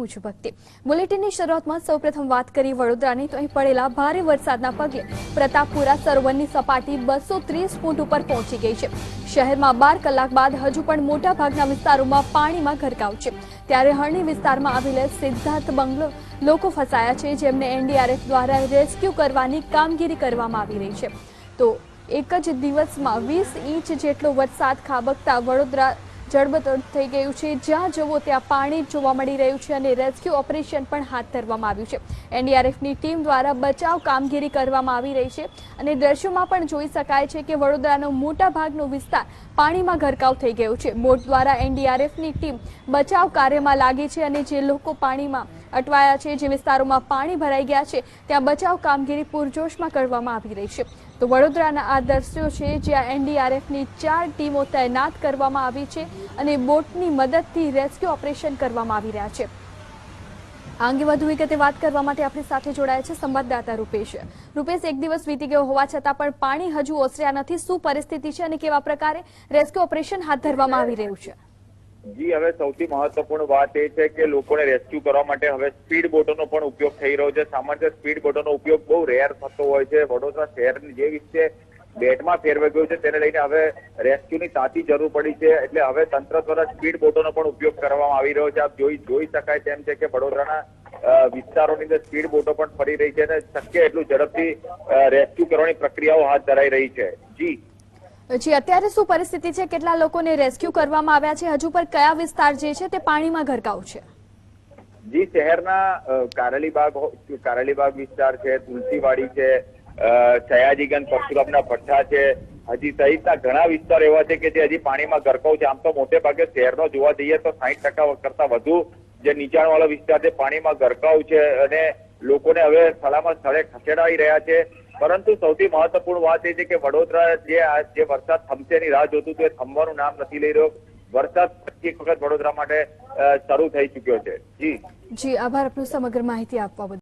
ભક્તિ બુલેટિનની શરૂઆતમાં સૌપ્રથમ વાત કરી વડોદરાની તો અહીં પડેલા ભારે વરસાદના પગલે પ્રતાપપુરા સરોવરની સપાટી 230 ફૂટ ઉપર પહોંચી ગઈ છે। શહેરમાં 12 કલાક બાદ હજુ પણ મોટા ભાગના વિસ્તારોમાં પાણીમાં ગરકાવ છે। ત્યારે હરણી વિસ્તારમાં આવેલા સિદ્ધાર્થ બંગલો લોકો ફસાયા છે, જેમને એનડીઆરએફ દ્વારા રેસ્ક્યુ કરવાની કામગીરી કરવામાં આવી રહી છે। તો એક જ દિવસમાં 20 ઇંચ જેટલો વરસાદ ખાબકતા વડોદરા જળબતોડ થઈ ગયું છે। જ્યાં જવો ત્યાં પાણી જોવા મળી રહ્યું છે અને રેસ્ક્યુ ઓપરેશન પણ હાથ ધરવામાં આવ્યું છે। એનડીઆરએફની ટીમ દ્વારા બચાવ કામગીરી કરવામાં આવી રહી છે અને દ્રશ્યોમાં પણ જોઈ શકાય છે કે વડોદરાનો મોટા ભાગનો વિસ્તાર પાણીમાં ગરકાવ થઈ ગયો છે। બોટ દ્વારા એનડીઆરએફની ટીમ બચાવ કાર્યમાં લાગી છે અને જે લોકો પાણીમાં અટવાયા છે, જે વિસ્તારોમાં પાણી ભરાઈ ગયા છે, ત્યાં બચાવ કામગીરી પૂરજોશમાં કરવામાં આવી રહી છે। તો વડોદરાના આ દ્રશ્યો છે જ્યાં એનડીઆરએફની 4 ટીમો તૈનાત કરવામાં આવી છે અને બોટની મદદથી રેસ્ક્યુ ઓપરેશન કરવામાં આવી રહ્યા છે। આ અંગે વધુ વિગતે વાત કરવા માટે આપણી સાથે જોડાયા છે સંવાદદાતા રૂપેશ। રૂપેશ, એક દિવસ વીતી ગયો હોવા છતાં પણ પાણી હજુ ઓસર્યા નથી, શું પરિસ્થિતિ છે અને કેવા પ્રકારે રેસ્ક્યુ ઓપરેશન હાથ ધરવામાં આવી રહ્યું છે? જી, હવે સૌથી મહત્વપૂર્ણ વાત એ છે કે લોકોને રેસ્ક્યુ કરવા માટે હવે સ્પીડ બોટોનો પણ ઉપયોગ થઈ રહ્યો છે। સામાન્ય સ્પીડ બોટોનો ઉપયોગ બહુ રેર થતો હોય છે। વડોદરા શહેરની જે વિશે બેટમાં ફેરવાઈ ગયું છે તેને લઈને હવે રેસ્ક્યુની તાતી જરૂર પડી છે, એટલે હવે તંત્ર દ્વારા સ્પીડ બોટોનો પણ ઉપયોગ કરવામાં આવી રહ્યો છે। આપ જોઈ શકાય તેમ છે કે વડોદરાના વિસ્તારોની અંદર સ્પીડ બોટો પણ ફરી રહી છે અને શક્ય એટલું ઝડપથી રેસ્ક્યુ કરવાની પ્રક્રિયાઓ હાથ ધરાઈ રહી છે। જી, અત્યારે શું પરિસ્થિતિ છે? કેટલા લોકોને રેસ્ક્યુ કરવામાં આવ્યા છે? હજુ પણ કયા વિસ્તાર જે છે તે પાણીમાં ગરકાવ છે? જી, શહેરના કારેલીબાગ વિસ્તાર છે, તુલસીવાડી છે, સયાજીગંજ પરશુરામના ભઠ્ઠા છે, હજી સહિતના ઘણા વિસ્તાર એવા છે કે જે હજી પાણીમાં ગરકાવ છે। આમ તો મોટે ભાગે શહેરનો જોવા જઈએ તો 60% કરતા વધુ જે નીચાણવાળો વિસ્તાર છે પાણીમાં ગરકાવ છે અને લોકોને હવે સ્થળે ખસેડાઈ રહ્યા છે। પરંતુ સૌથી મહત્વપૂર્ણ વાત એ છે કે વડોદરા જે વરસાદ થમશે એની રાહ જોતું હતું, એ થમવાનું નામ નથી લઈ રહ્યો। વરસાદ એક વખત વડોદરા માટે શરૂ થઈ ચુક્યો છે। જી, આભાર આપનું સમગ્ર માહિતી આપવા બદલ।